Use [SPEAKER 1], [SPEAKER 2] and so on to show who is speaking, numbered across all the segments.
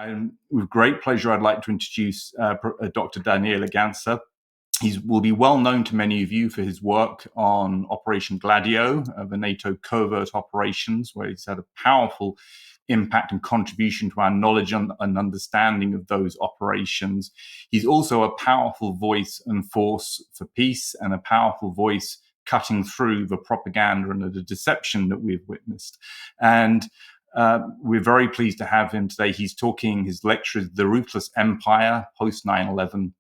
[SPEAKER 1] And with great pleasure, I'd like to introduce Dr. Daniele Ganser. He will be well known to many of you for his work on Operation Gladio, the NATO covert operations, where he's had a powerful impact and contribution to our knowledge and understanding of those operations. He's also a powerful voice and force for peace, and a powerful voice cutting through the propaganda and the deception that we've witnessed. And we're very pleased to have him today. He's talking, his lecture is The Ruthless Empire Post-9/11.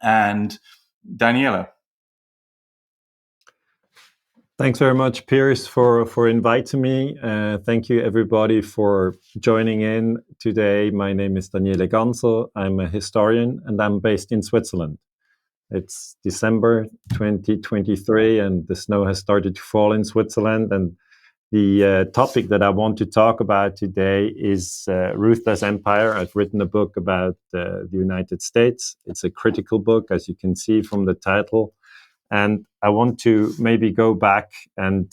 [SPEAKER 1] And Daniele.
[SPEAKER 2] Thanks very much, Piers, for inviting me. Thank you, everybody, for joining in today. My name is Daniele Ganser. I'm a historian, and I'm based in Switzerland. It's December 2023, and the snow has started to fall in Switzerland. And the topic that I want to talk about today is Ruthless Empire. I've written a book about the United States. It's a critical book, as you can see from the title. And I want to maybe go back and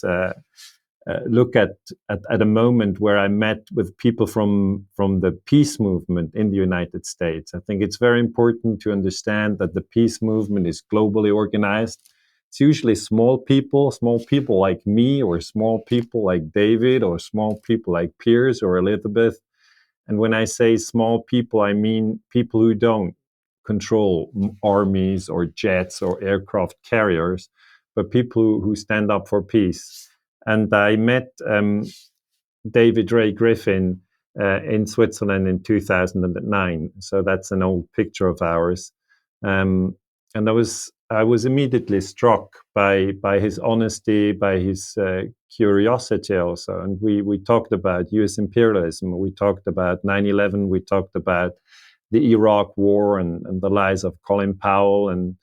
[SPEAKER 2] look at a moment where I met with people from the peace movement in the United States. I think it's very important to understand that the peace movement is globally organized. It's usually small people like me, or small people like David, or small people like Piers or Elizabeth. And when I say small people, I mean people who don't control armies or jets or aircraft carriers, but people who stand up for peace. And I met David Ray Griffin in Switzerland in 2009. So that's an old picture of ours. And I was immediately struck by his honesty, by his curiosity also. And we talked about US imperialism, we talked about 9/11, we talked about the Iraq War and the lies of Colin Powell. And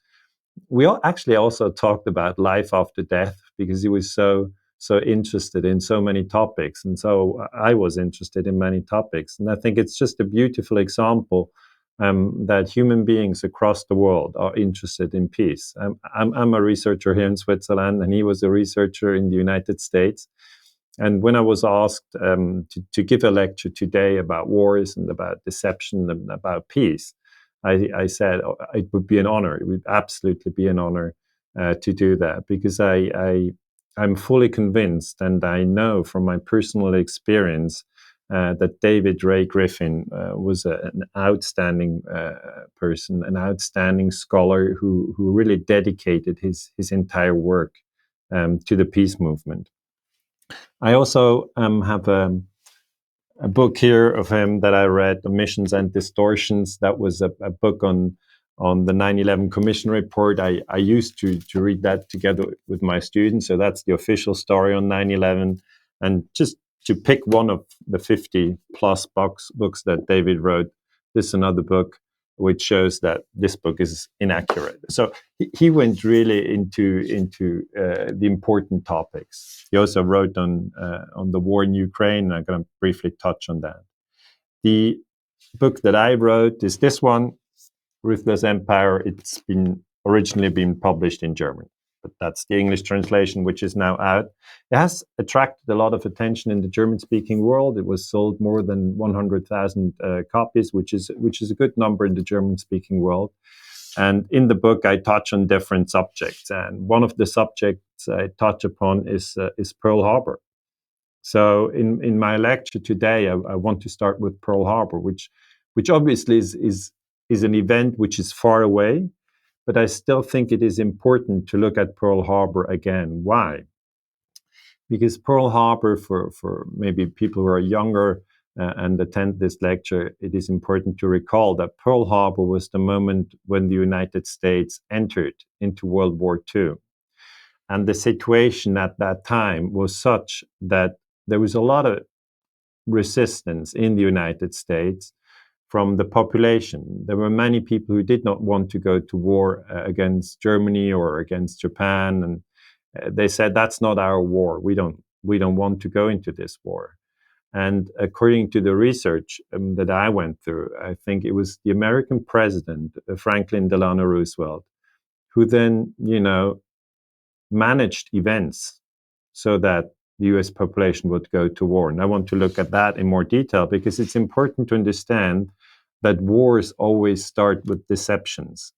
[SPEAKER 2] we actually also talked about life after death, because he was so interested in so many topics. And so I was interested in many topics. And I think it's just a beautiful example that human beings across the world are interested in peace. I'm a researcher here in Switzerland, and he was a researcher in the United States. And when I was asked to give a lecture today about wars and about deception and about peace, I said it would be an honor. It would absolutely be an honor to do that, because I'm fully convinced, and I know from my personal experience, that David Ray Griffin was an outstanding person, an outstanding scholar who really dedicated his entire work to the peace movement. I also have a book here of him that I read, Omissions and Distortions. That was a book on the 9/11 Commission report. I used to read that together with my students. So that's the official story on 9/11. And just to pick one of the 50 plus books that David wrote, this is another book which shows that this book is inaccurate. So he went really into the important topics. He also wrote on the war in Ukraine, and I'm going to briefly touch on that. The book that I wrote is this one, Ruthless Empire. It's originally been published in German, but that's the English translation, which is now out. It has attracted a lot of attention in the German-speaking world. It was sold more than 100,000 copies, which is a good number in the German-speaking world. And in the book, I touch on different subjects, and one of the subjects I touch upon is Pearl Harbor. So in my lecture today, I want to start with Pearl Harbor, which obviously is an event which is far away. But I still think it is important to look at Pearl Harbor again. Why? Because Pearl Harbor, for maybe people who are younger and attend this lecture, it is important to recall that Pearl Harbor was the moment when the United States entered into World War II. And the situation at that time was such that there was a lot of resistance in the United States from the population. There were many people who did not want to go to war against Germany or against Japan, and they said, that's not our war. We don't want to go into this war. And according to the research that I went through, I think it was the American president, Franklin Delano Roosevelt, who then, managed events so that the US population would go to war. And I want to look at that in more detail, because it's important to understand that wars always start with deceptions.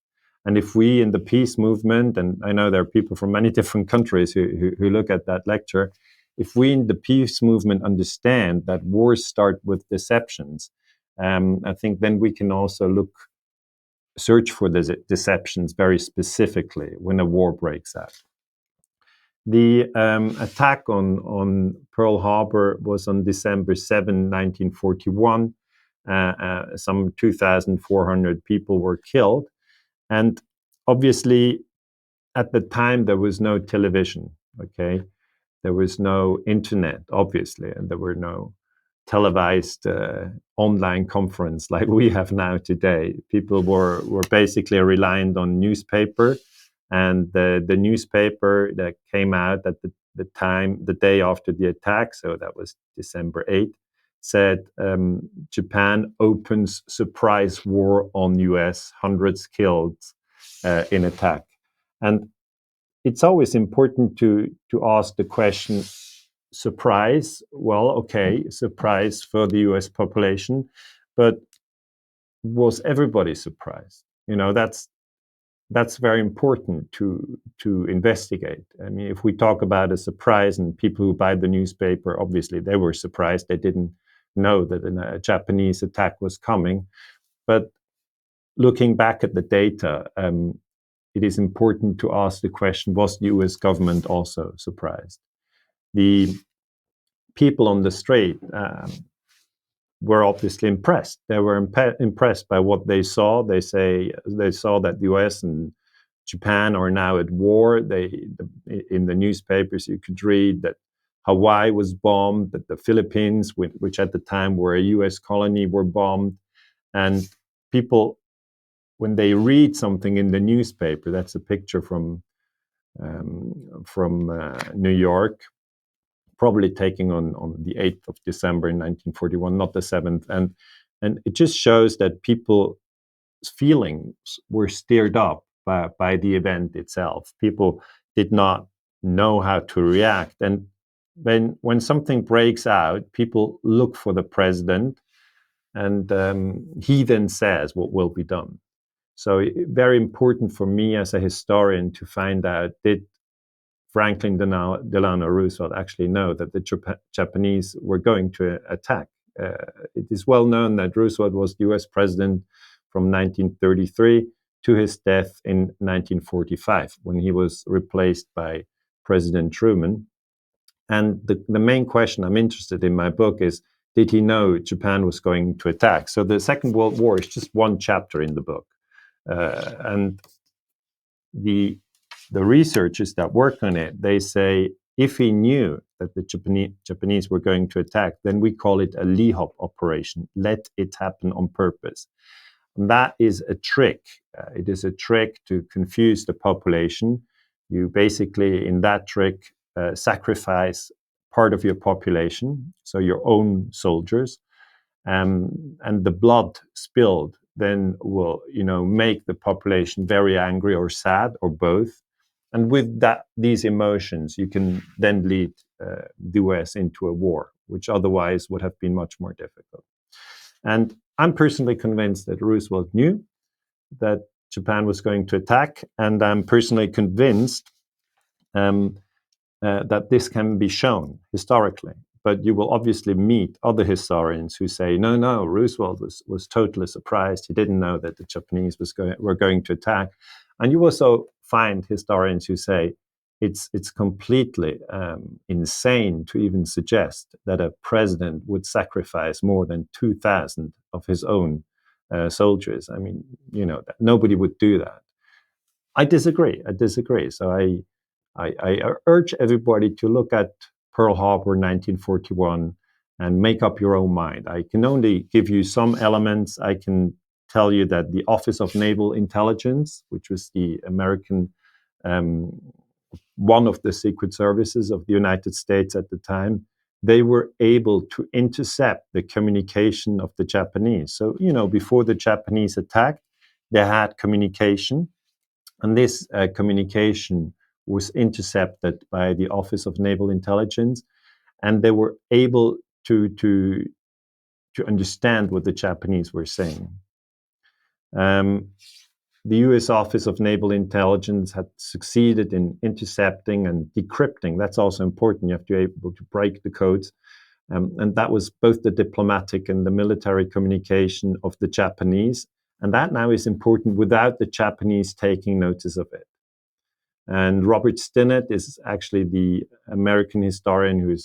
[SPEAKER 2] And if we in the peace movement, and I know there are people from many different countries who look at that lecture, if we in the peace movement understand that wars start with deceptions, I think then we can also search for the deceptions very specifically when a war breaks out. The attack on Pearl Harbor was on December 7, 1941. Some 2,400 people were killed. And obviously, at the time, there was no television, okay? There was no internet, obviously, and there were no televised online conference like we have now today. People were basically reliant on newspaper, and the newspaper that came out at the day after the attack, so that was December 8th, said Japan opens surprise war on US, hundreds killed in attack. And it's always important to ask the question, surprise, well, okay, surprise for the US population, but was everybody surprised? You know, that's very important to investigate. I mean, if we talk about a surprise, and people who buy the newspaper, obviously they were surprised. They didn't know that a Japanese attack was coming. But looking back at the data, it is important to ask the question, was the US government also surprised? The people on the street were obviously impressed. They were impressed by what they saw. They saw that the US and Japan are now at war. In the newspapers, you could read that Hawaii was bombed, that the Philippines, which at the time were a US colony, were bombed. And people, when they read something in the newspaper, that's a picture from New York, probably taken on the 8th of December in 1941, not the 7th. And it just shows that people's feelings were stirred up by the event itself. People did not know how to react. And when something breaks out, people look for the president, and he then says what will be done. So very important for me as a historian to find out, did Franklin Delano Roosevelt actually know that the Japanese were going to attack? It is well known that Roosevelt was the US president from 1933 to his death in 1945, when he was replaced by President Truman. And the main question I'm interested in my book is, did he know Japan was going to attack? So the Second World War is just one chapter in the book. And the researchers that work on it, they say, if he knew that the Japanese were going to attack, then we call it a LEHOP operation, let it happen on purpose. And that is a trick. It is a trick to confuse the population. You basically, in that trick, sacrifice part of your population, so your own soldiers, and the blood spilled then will, make the population very angry or sad or both. And with these emotions, you can then lead the US into a war, which otherwise would have been much more difficult. And I'm personally convinced that Roosevelt knew that Japan was going to attack, and I'm personally convinced that this can be shown historically. But you will obviously meet other historians who say, no, Roosevelt was totally surprised. He didn't know that the Japanese were going to attack. And you also find historians who say it's completely insane to even suggest that a president would sacrifice more than 2,000 of his own soldiers. I mean, nobody would do that. I disagree. So I urge everybody to look at Pearl Harbor 1941 and make up your own mind. I can only give you some elements. I can tell you that the Office of Naval Intelligence, which was the American, one of the secret services of the United States at the time, they were able to intercept the communication of the Japanese. So, before the Japanese attacked, they had communication, and this communication was intercepted by the Office of Naval Intelligence, and they were able to understand what the Japanese were saying. The US Office of Naval Intelligence had succeeded in intercepting and decrypting. That's also important. You have to be able to break the codes. And that was both the diplomatic and the military communication of the Japanese. And that now is important without the Japanese taking notice of it. And Robert Stinnett is actually the American historian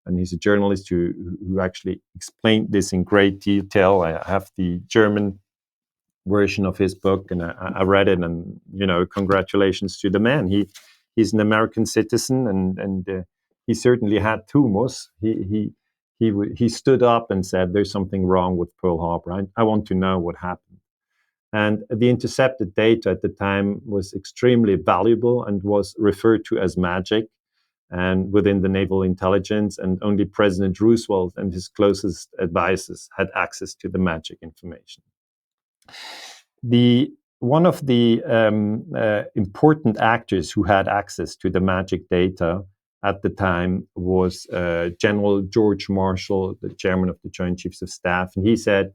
[SPEAKER 2] and he's a journalist who actually explained this in great detail. I have the German version of his book, and I read it, and congratulations to the man. He's an American citizen, and he certainly had humus. He stood up and said, "There's something wrong with Pearl Harbor. I want to know what happened." And the intercepted data at the time was extremely valuable and was referred to as magic, and within the naval intelligence, and only President Roosevelt and his closest advisors had access to the magic information. One of the important actors who had access to the magic data at the time was General George Marshall, the chairman of the Joint Chiefs of Staff. And he said,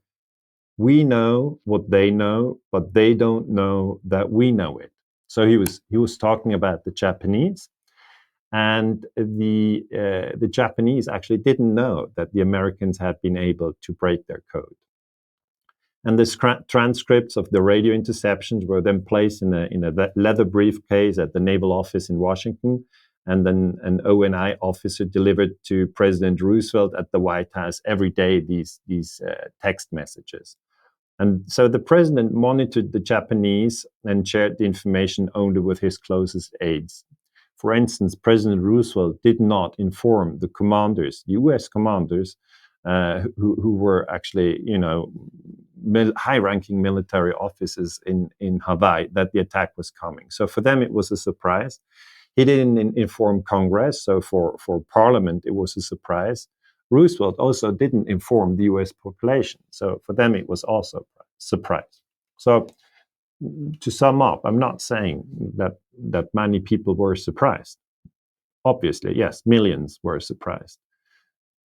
[SPEAKER 2] "We know what they know, but they don't know that we know it." So he was talking about the Japanese. And the Japanese actually didn't know that the Americans had been able to break their code. And the transcripts of the radio interceptions were then placed in a leather briefcase at the Naval Office in Washington, and then an ONI officer delivered to President Roosevelt at the White House every day these text messages. And so the president monitored the Japanese and shared the information only with his closest aides. For instance, President Roosevelt did not inform the commanders, U.S. commanders, who were actually, high-ranking military officers in Hawaii, that the attack was coming. So for them, it was a surprise. He didn't inform Congress, so for Parliament, it was a surprise. Roosevelt also didn't inform the U.S. population, so for them, it was also a surprise. So to sum up, I'm not saying that many people were surprised. Obviously, yes, millions were surprised.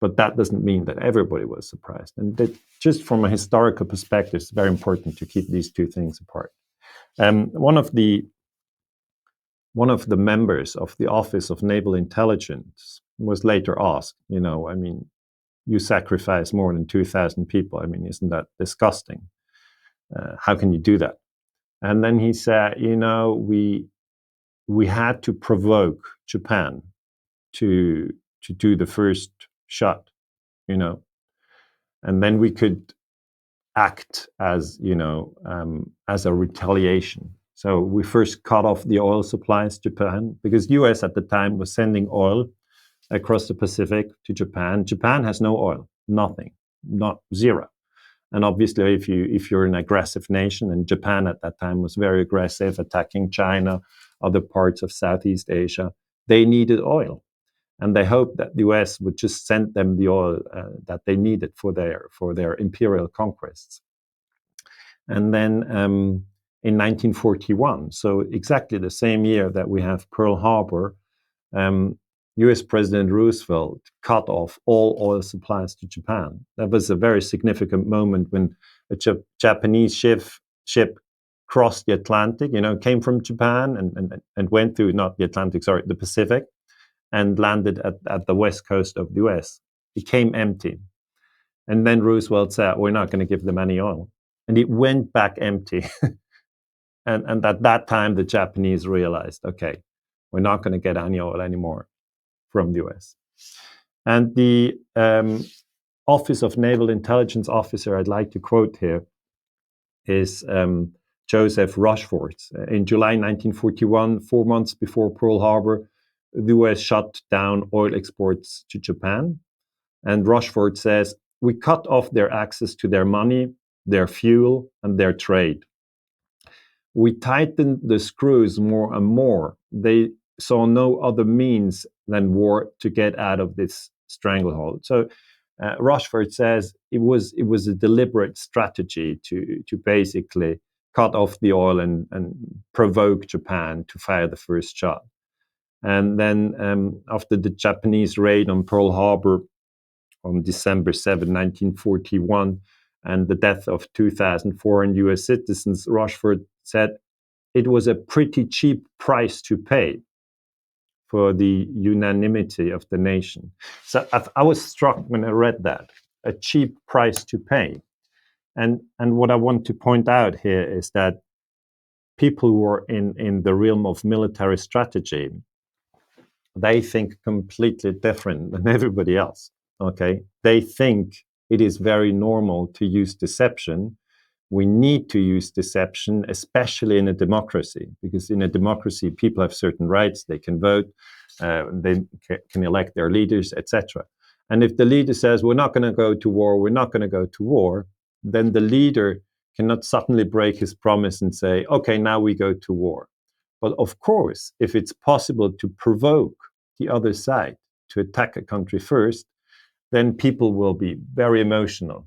[SPEAKER 2] But that doesn't mean that everybody was surprised. And that just from a historical perspective, it's very important to keep these two things apart. One of the members of the Office of Naval Intelligence was later asked, you sacrifice more than 2,000 people. Isn't that disgusting? How can you do that? And then he said, we had to provoke Japan to do the first shot, and then we could act as a retaliation. So we first cut off the oil supplies to Japan, because the US at the time was sending oil across the Pacific to Japan. Japan has no oil, nothing, not zero. And obviously, if you're an aggressive nation, and Japan at that time was very aggressive, attacking China, other parts of Southeast Asia, they needed oil. And they hoped that the US would just send them the oil that they needed for their imperial conquests. And then in 1941, so exactly the same year that we have Pearl Harbor, US President Roosevelt cut off all oil supplies to Japan. That was a very significant moment when a Japanese ship crossed the Atlantic, came from Japan and went through, not the Atlantic, sorry, the Pacific, and landed at the west coast of the US. It came empty. And then Roosevelt said, we're not going to give them any oil. And it went back empty. and at that time, the Japanese realized, okay, we're not going to get any oil anymore from the US. And the Office of Naval Intelligence officer I'd like to quote here is Joseph Rushford. In July 1941, 4 months before Pearl Harbor, the US shut down oil exports to Japan. And Rushford says, we cut off their access to their money, their fuel, and their trade. We tightened the screws more and more. They saw no other means than war to get out of this stranglehold. So Rushford says it was a deliberate strategy to basically cut off the oil and provoke Japan to fire the first shot. And then after the Japanese raid on Pearl Harbor on December 7, 1941, and the death of 2,000 foreign US citizens, Rochefort said it was a pretty cheap price to pay for the unanimity of the nation. So I was struck when I read that, a cheap price to pay. And what I want to point out here is that people who are in the realm of military strategy, they think completely different than everybody else, okay? They think it is very normal to use deception. We need to use deception, especially in a democracy, because in a democracy, people have certain rights. They can vote, they can elect their leaders, etc. And if the leader says, we're not going to go to war, we're not going to go to war, then the leader cannot suddenly break his promise and say, okay, now we go to war. But of course, if it's possible to provoke the other side to attack a country first, then people will be very emotional.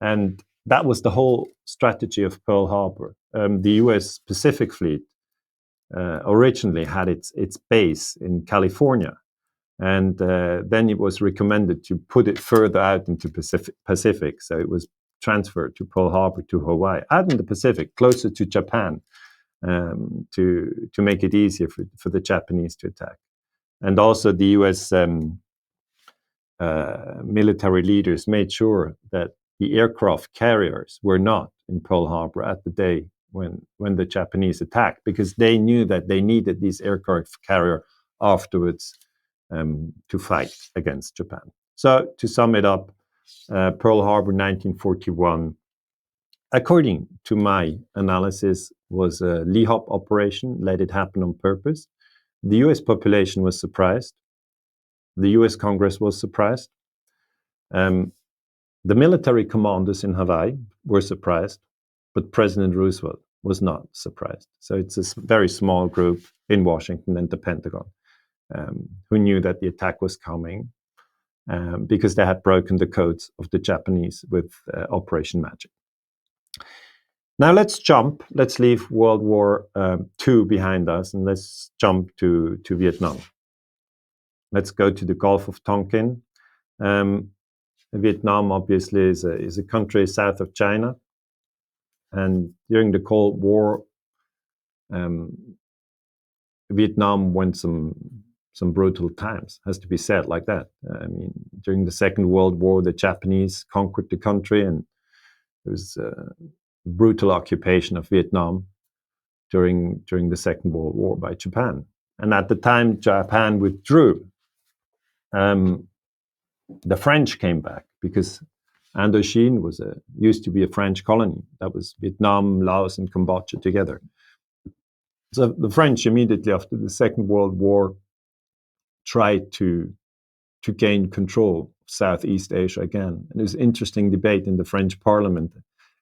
[SPEAKER 2] And that was the whole strategy of Pearl Harbor. The US Pacific Fleet originally had its base in California. And then it was recommended to put it further out into Pacific. So it was transferred to Pearl Harbor, to Hawaii, out in the Pacific, closer to Japan, to make it easier for the Japanese to attack. And also the US military leaders made sure that the aircraft carriers were not in Pearl Harbor at the day when the Japanese attacked, because they knew that they needed these aircraft carrier afterwards to fight against Japan. So to sum it up, Pearl Harbor 1941, according to my analysis, was a LEHOP operation, let it happen on purpose. The US population was surprised. The US Congress was surprised. The military commanders in Hawaii were surprised, but President Roosevelt was not surprised. So it's a very small group in Washington and the Pentagon who knew that the attack was coming because they had broken the codes of the Japanese with Operation Magic. Now let's leave World War II behind us, and let's jump to Vietnam. Let's go to the Gulf of Tonkin. Vietnam obviously is a country south of China, and during the Cold War, Vietnam went some brutal times, has to be said like that. I mean, during the Second World War, the Japanese conquered the country, and there was a brutal occupation of Vietnam during the Second World War by Japan. And at the time Japan withdrew, the French came back, because Indochine used to be a French colony. That was Vietnam, Laos, and Cambodia together. So the French, immediately after the Second World War, tried to gain control of Southeast Asia again. And there was an interesting debate in the French parliament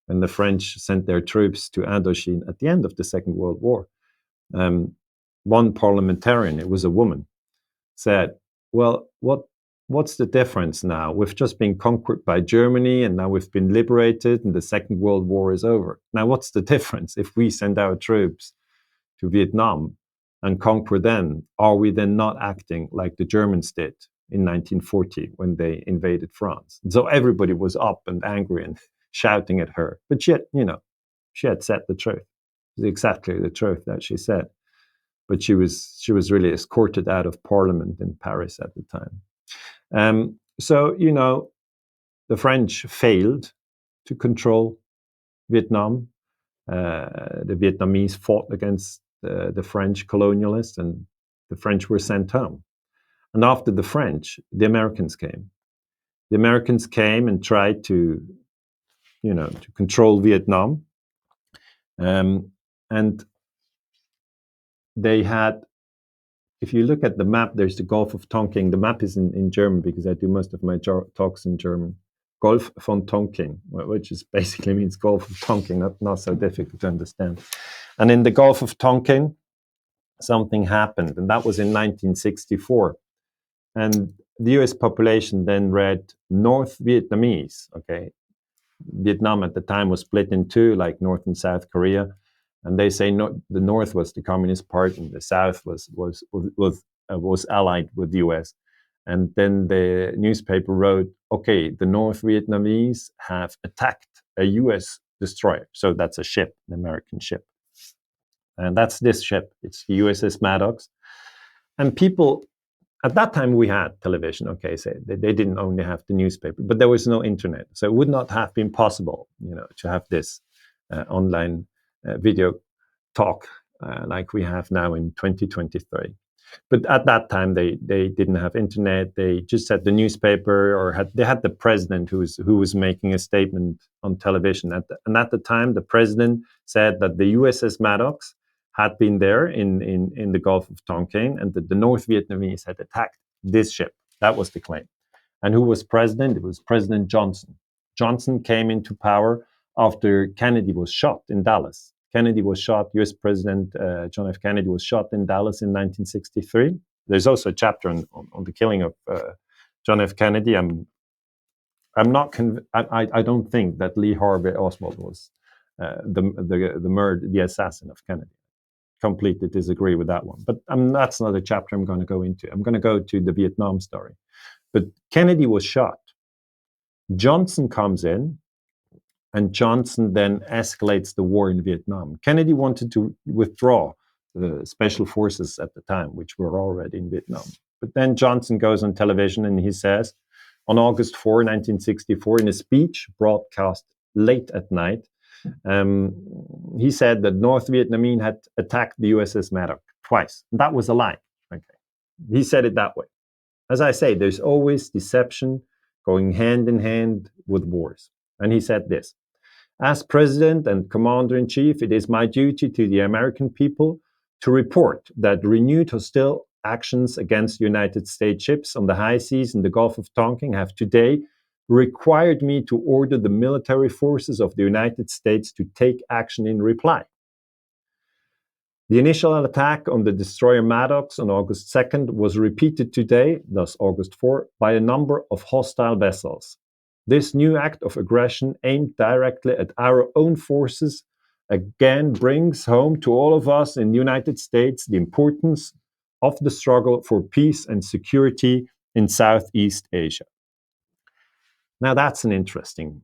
[SPEAKER 2] when the French sent their troops to Indochine at the end of the Second World War. One parliamentarian, it was a woman, said, well, what's the difference now? We've just been conquered by Germany, and now we've been liberated, and the Second World War is over. Now, what's the difference if we send our troops to Vietnam and conquer them? Are we then not acting like the Germans did in 1940 when they invaded France? And so everybody was up and angry and shouting at her. But yet, she had said the truth. It was exactly the truth that she said. But she was really escorted out of Parliament in Paris at the time. So the French failed to control Vietnam. The Vietnamese fought against the French colonialists, and the French were sent home. And after the French, the Americans came. The Americans came and tried to control Vietnam. And they had, if you look at the map, there's the Gulf of Tonkin. The map is in German, because I do most of my talks in German. Gulf von Tonkin, which is basically means Gulf of Tonkin, not so difficult to understand. And in the Gulf of Tonkin, something happened, and that was in 1964. And the US population then read North Vietnamese, okay? Vietnam at the time was split in two, like North and South Korea. And they say the North was the Communist part, and the South was allied with the US. And then the newspaper wrote, okay, the North Vietnamese have attacked a US destroyer. So that's a ship, an American ship. And that's this ship. It's the USS Maddox. And people, at that time we had television, okay, so they didn't only have the newspaper, but there was no internet. So it would not have been possible, to have this online video talk like we have now in 2023. But at that time, they didn't have internet. They just had the newspaper, or they had the president who was making a statement on television. And at the time, the president said that the USS Maddox had been there in the Gulf of Tonkin, and that the North Vietnamese had attacked this ship. That was the claim. And who was president? It was President Johnson. Johnson came into power after Kennedy was shot in Dallas. Kennedy was shot, US President John F. Kennedy was shot in Dallas in 1963. There's also a chapter on the killing of John F. Kennedy. I don't think that Lee Harvey Oswald was the assassin of Kennedy. Completely disagree with that one. But that's another chapter I'm going to go into. I'm going to go to the Vietnam story. But Kennedy was shot. Johnson comes in, and Johnson then escalates the war in Vietnam. Kennedy wanted to withdraw the special forces at the time, which were already in Vietnam. But then Johnson goes on television and he says, on August 4, 1964, in a speech broadcast late at night, he said that North Vietnamese had attacked the USS Maddox twice. That was a lie. Okay, he said it that way. As I say, there's always deception going hand in hand with wars. And he said this: as President and Commander-in-Chief, it is my duty to the American people to report that renewed hostile actions against United States ships on the high seas in the Gulf of Tonkin have today required me to order the military forces of the United States to take action in reply. The initial attack on the destroyer Maddox on August 2nd was repeated today, thus August 4, by a number of hostile vessels. This new act of aggression aimed directly at our own forces again brings home to all of us in the United States the importance of the struggle for peace and security in Southeast Asia. Now that's an interesting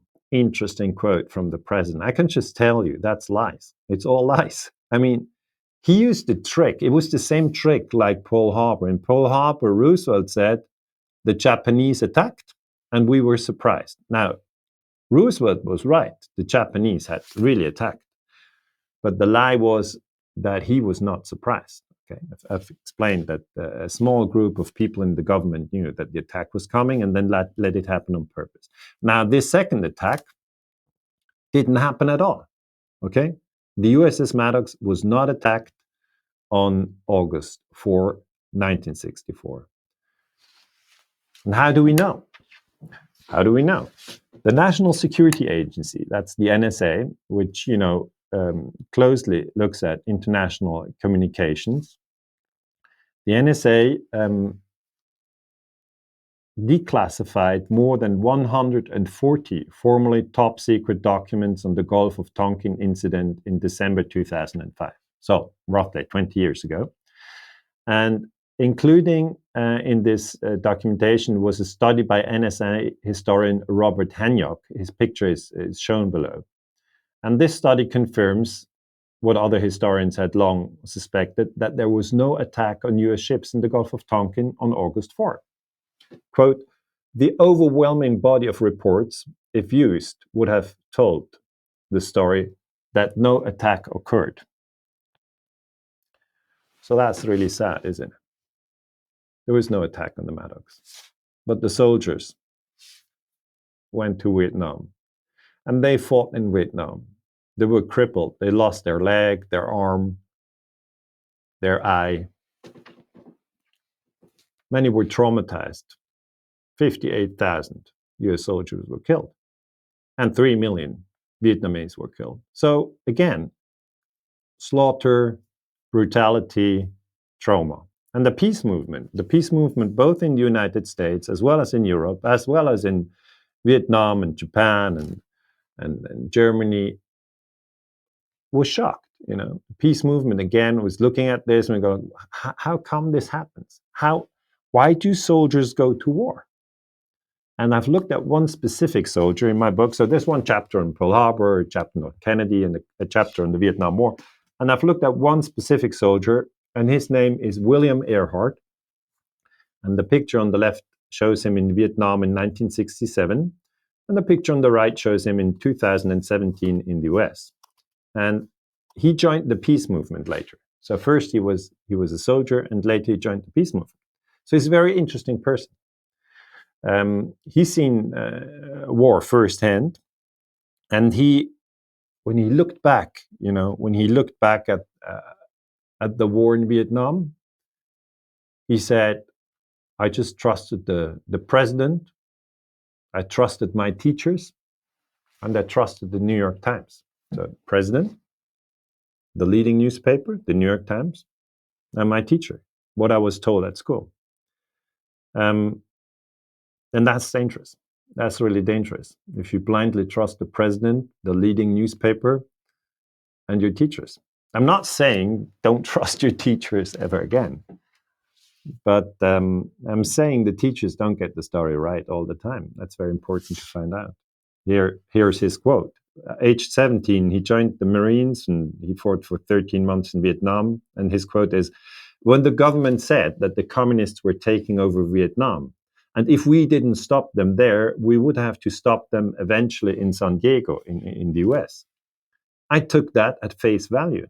[SPEAKER 2] quote from the president. I can just tell you that's lies. It's all lies. I mean, he used the trick. It was the same trick like Pearl Harbor. In Pearl Harbor, Roosevelt said the Japanese attacked and we were surprised. Now, Roosevelt was right. The Japanese had really attacked. But the lie was that he was not surprised. Okay, I've explained that a small group of people in the government knew that the attack was coming and then let it happen on purpose. Now, this second attack didn't happen at all. Okay, the USS Maddox was not attacked on August 4, 1964. And how do we know? How do we know? The National Security Agency, that's the NSA, which, closely looks at international communications. The NSA declassified more than 140 formerly top secret documents on the Gulf of Tonkin incident in December 2005. So roughly 20 years ago. And including in this documentation was a study by NSA historian Robert Hanyok. His picture is shown below. And this study confirms what other historians had long suspected, that there was no attack on US ships in the Gulf of Tonkin on August 4. Quote, the overwhelming body of reports, if used, would have told the story that no attack occurred. So that's really sad, isn't it? There was no attack on the Maddox. But the soldiers went to Vietnam and they fought in Vietnam. They were crippled. They lost their leg, their arm, their eye. Many were traumatized. 58,000 US soldiers were killed. And 3 million Vietnamese were killed. So again, slaughter, brutality, trauma. And the peace movement both in the United States as well as in Europe, as well as in Vietnam and Japan and Germany, was shocked. The peace movement again was looking at this and going, how come this happens? why do soldiers go to war? And I've looked at one specific soldier in my book. So there's one chapter on Pearl Harbor, a chapter on Kennedy, and a chapter on the Vietnam War. And I've looked at one specific soldier, and his name is William Earhart. And the picture on the left shows him in Vietnam in 1967. And the picture on the right shows him in 2017 in the US. And he joined the peace movement later. So first he was a soldier, and later he joined the peace movement. So he's a very interesting person. He's seen war firsthand, and when he looked back at the war in Vietnam, he said, "I just trusted the president, I trusted my teachers, and I trusted the New York Times." So, president, the leading newspaper, the New York Times, and my teacher, what I was told at school. And that's dangerous. That's really dangerous. If you blindly trust the president, the leading newspaper, and your teachers. I'm not saying don't trust your teachers ever again. But I'm saying the teachers don't get the story right all the time. That's very important to find out. Here's his quote. Aged 17, he joined the Marines and he fought for 13 months in Vietnam. And his quote is, "When the government said that the communists were taking over Vietnam, and if we didn't stop them there, we would have to stop them eventually in San Diego, in the US. I took that at face value.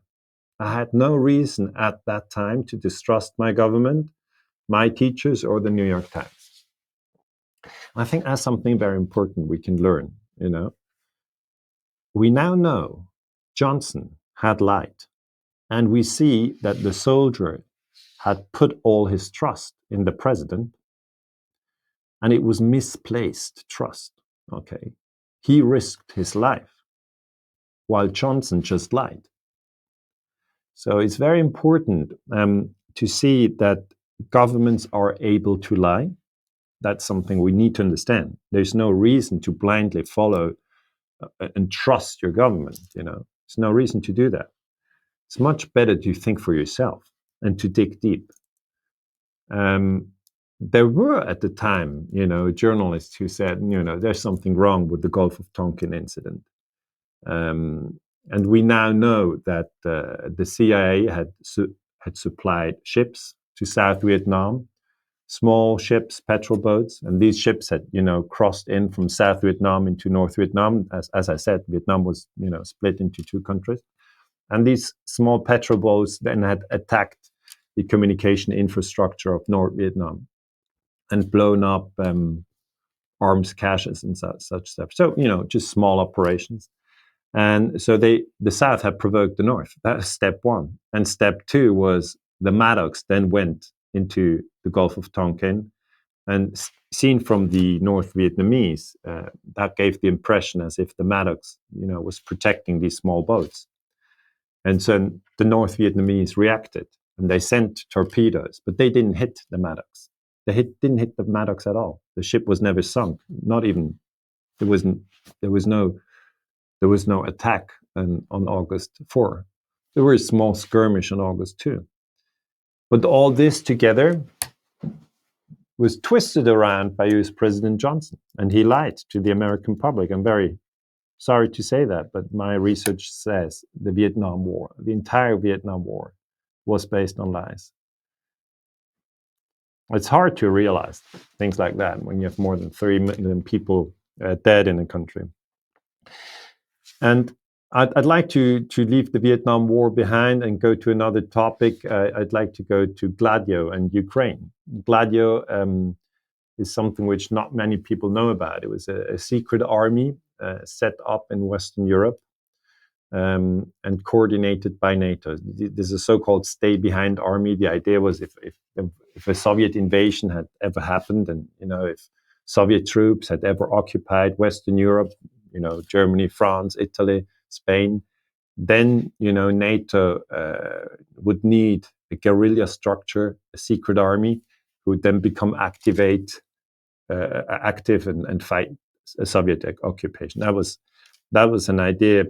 [SPEAKER 2] I had no reason at that time to distrust my government, my teachers, or the New York Times." I think that's something very important we can learn, We now know Johnson had lied, and we see that the soldier had put all his trust in the president, and it was misplaced trust, okay? He risked his life, while Johnson just lied. So it's very important to see that governments are able to lie. That's something we need to understand. There's no reason to blindly follow and trust your government, There's no reason to do that. It's much better to think for yourself and to dig deep. There were at the time, journalists who said, there's something wrong with the Gulf of Tonkin incident. And we now know that the CIA had supplied ships to South Vietnam, small ships, petrol boats, and these ships had, crossed in from South Vietnam into North Vietnam. As I said, Vietnam was, split into two countries. And these small petrol boats then had attacked the communication infrastructure of North Vietnam and blown up arms caches and such stuff. So, just small operations. And so the South had provoked the North. That was step one. And step two was the Maddocks then went into the Gulf of Tonkin. And seen from the North Vietnamese, that gave the impression as if the Maddocks, was protecting these small boats. And so the North Vietnamese reacted and they sent torpedoes, but they didn't hit the Maddocks. Didn't hit the Maddocks at all. The ship was never sunk. Not even there was no attack on August 4. There was a small skirmish on August 2. But all this together was twisted around by US President Johnson, and he lied to the American public. I'm very sorry to say that, but my research says the Vietnam War, the entire Vietnam War, was based on lies. It's hard to realize things like that when you have more than 3 million people dead in a country. And I'd like to leave the Vietnam War behind and go to another topic. I'd like to go to Gladio and Ukraine. Gladio is something which not many people know about. It was a secret army set up in Western Europe and coordinated by NATO. This is a so-called stay-behind army. The idea was if a Soviet invasion had ever happened, and if Soviet troops had ever occupied Western Europe, Germany, France, Italy, Spain, then NATO would need a guerrilla structure, a secret army, who would then become active and fight a Soviet occupation. That was an idea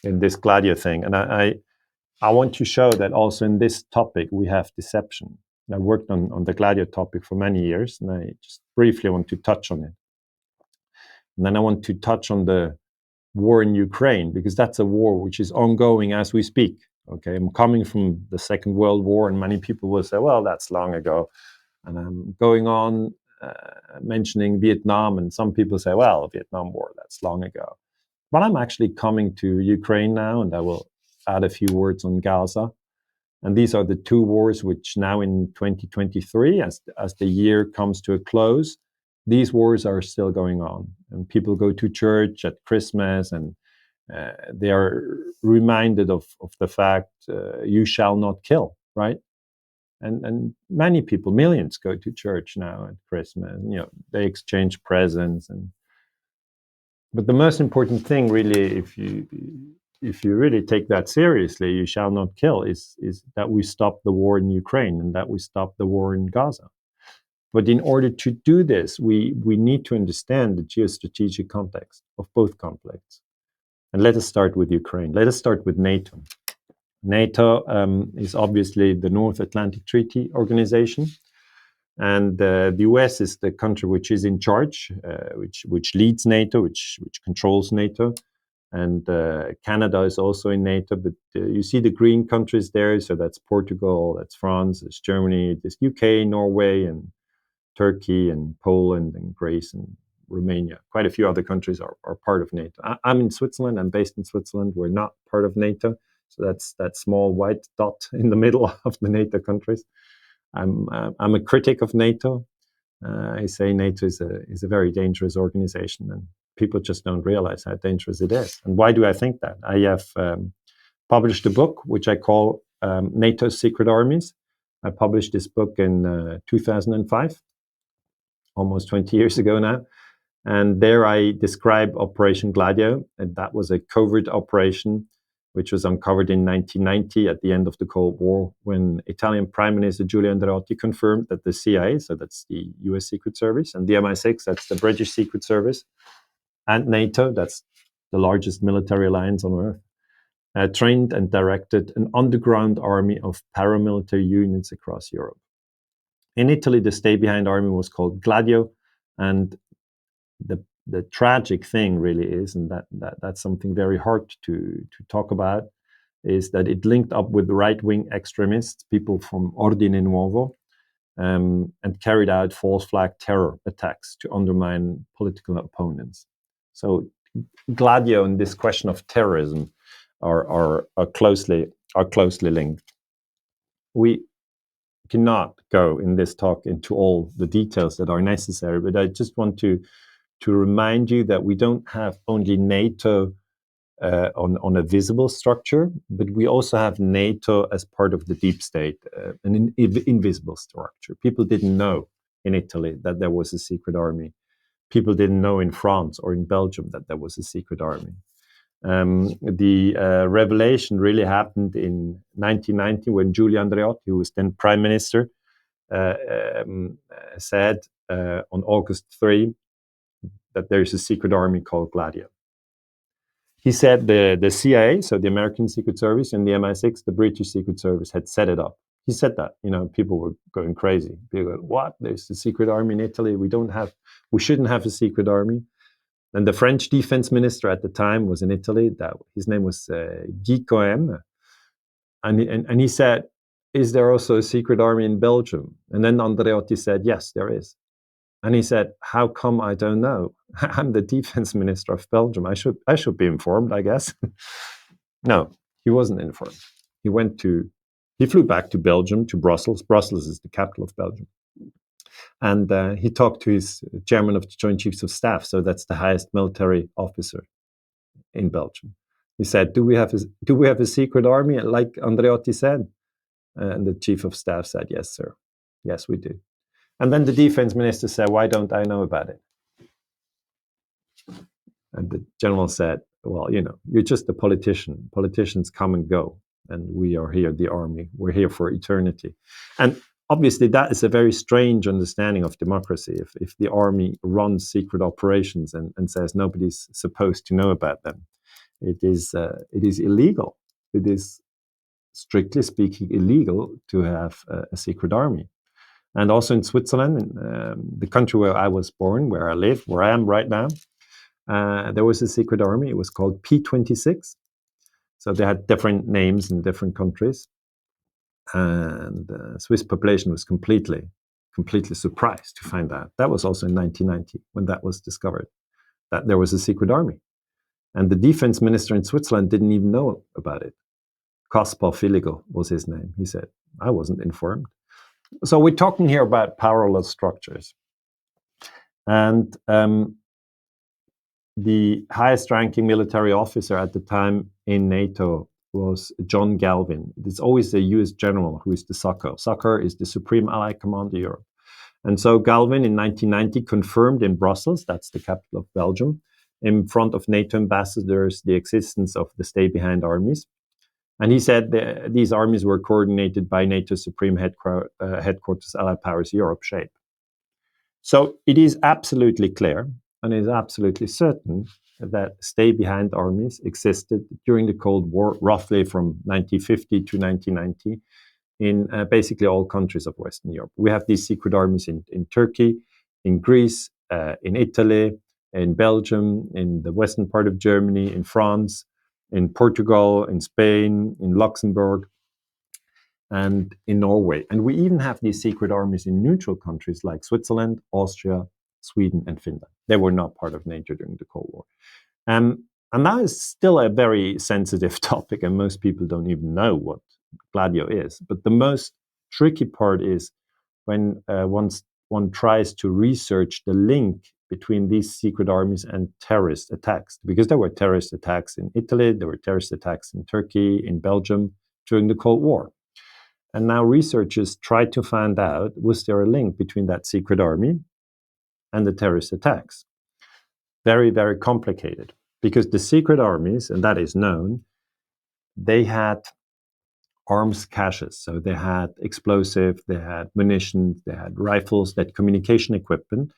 [SPEAKER 2] in this Gladio thing, and I want to show that also in this topic we have deception. I worked on the Gladio topic for many years, and I just briefly want to touch on it. And then I want to touch on the war in Ukraine, because that's a war which is ongoing as we speak. Okay, I'm coming from the Second World War, and many people will say, well, that's long ago. And I'm going on mentioning Vietnam, and some people say, well, Vietnam War, that's long ago. But I'm actually coming to Ukraine now, and I will add a few words on Gaza. And these are the two wars which now in 2023, as the year comes to a close, these wars are still going on. And people go to church at Christmas, and they are reminded of the fact, you shall not kill, right? And many people, millions, go to church now at Christmas. You know, they exchange presents. But the most important thing, really, if you really take that seriously, you shall not kill, is that we stop the war in Ukraine and that we stop the war in Gaza. But in order to do this, we need to understand the geostrategic context of both conflicts. And let us start with Ukraine. Let us start with NATO. NATO is obviously the North Atlantic Treaty Organization. And the US is the country which is in charge, which leads NATO, which controls NATO. And Canada is also in NATO, but you see the green countries there. So that's Portugal, that's France, that's Germany, there's UK, Norway, and Turkey, and Poland, and Greece, and Romania. Quite a few other countries are part of NATO. I'm in Switzerland. I'm based in Switzerland. We're not part of NATO. So that's that small white dot in the middle of the NATO countries. I'm a critic of NATO. I say NATO is a very dangerous organization, and people just don't realize how dangerous it is. And why do I think that? I have published a book which I call NATO's Secret Armies. I published this book in 2005, almost 20 years ago now. And there I describe Operation Gladio, and that was a covert operation which was uncovered in 1990 at the end of the Cold War, when Italian Prime Minister Giulio Andreotti confirmed that the CIA, so that's the US Secret Service, and the MI6, that's the British Secret Service, and NATO, that's the largest military alliance on earth, trained and directed an underground army of paramilitary units across Europe. In Italy, the stay-behind army was called Gladio, and the tragic thing really is, and that's something very hard to talk about, is that it linked up with right-wing extremists, people from Ordine Nuovo, and carried out false flag terror attacks to undermine political opponents. So Gladio and this question of terrorism are closely linked. We cannot go in this talk into all the details that are necessary, but I just want to remind you that we don't have only NATO on a visible structure, but we also have NATO as part of the deep state, an invisible structure. People didn't know in Italy that there was a secret army. People didn't know in France or in Belgium that there was a secret army. The revelation really happened in 1990 when Giulio Andreotti, who was then prime minister, said on August 3 that there's a secret army called Gladio. He said the CIA, so the American Secret Service, and the MI6, the British Secret Service, had set it up. He said that, people were going crazy. People go, what? There's a secret army in Italy. We shouldn't have a secret army. And the French defense minister at the time was in Italy. His name was Guy Cohen. And he said, is there also a secret army in Belgium? And then Andreotti said, yes, there is. And he said, how come I don't know? I'm the defense minister of Belgium. I should be informed, I guess. No, he wasn't informed. He flew back to Belgium, to Brussels. Brussels is the capital of Belgium. And he talked to his chairman of the Joint Chiefs of Staff. So that's the highest military officer in Belgium. He said, do we have a secret army, like Andreotti said? And the chief of staff said, yes, sir. Yes, we do. And then the defense minister said, why don't I know about it? And the general said, well, you're just a politician. Politicians come and go. And we are here, the army. We're here for eternity. And obviously, that is a very strange understanding of democracy. If the army runs secret operations and says nobody's supposed to know about them, it is illegal. It is, strictly speaking, illegal to have a secret army. And also in Switzerland, the country where I was born, where I live, where I am right now, there was a secret army. It was called P26. So they had different names in different countries. And the Swiss population was completely surprised to find out. That was also in 1990 when that was discovered, that there was a secret army. And the defense minister in Switzerland didn't even know about it. Kaspar Filigo was his name. He said, I wasn't informed. So we're talking here about parallel structures. And the highest ranking military officer at the time in NATO was John Galvin. It's always the US general who is the SACEUR. SACEUR is the Supreme Allied Command of Europe. And so Galvin in 1990 confirmed in Brussels, that's the capital of Belgium, in front of NATO ambassadors, the existence of the stay-behind armies. And he said these armies were coordinated by NATO's Supreme Headquarters Allied Powers Europe shape. So it is absolutely clear and it is absolutely certain that stay-behind armies existed during the Cold War, roughly from 1950 to 1990, in basically all countries of Western Europe. We have these secret armies in Turkey, in Greece, in Italy, in Belgium, in the western part of Germany, in France, in Portugal, in Spain, in Luxembourg, and in Norway. And we even have these secret armies in neutral countries like Switzerland, Austria, Sweden, and Finland. They were not part of NATO during the Cold War. And that is still a very sensitive topic, and most people don't even know what Gladio is. But the most tricky part is when one tries to research the link between these secret armies and terrorist attacks, because there were terrorist attacks in Italy, there were terrorist attacks in Turkey, in Belgium during the Cold War. And now researchers try to find out, was there a link between that secret army and the terrorist attacks? Very, very complicated, because the secret armies, and that is known, they had arms caches. So they had explosive, they had munitions, they had rifles, they had communication equipment,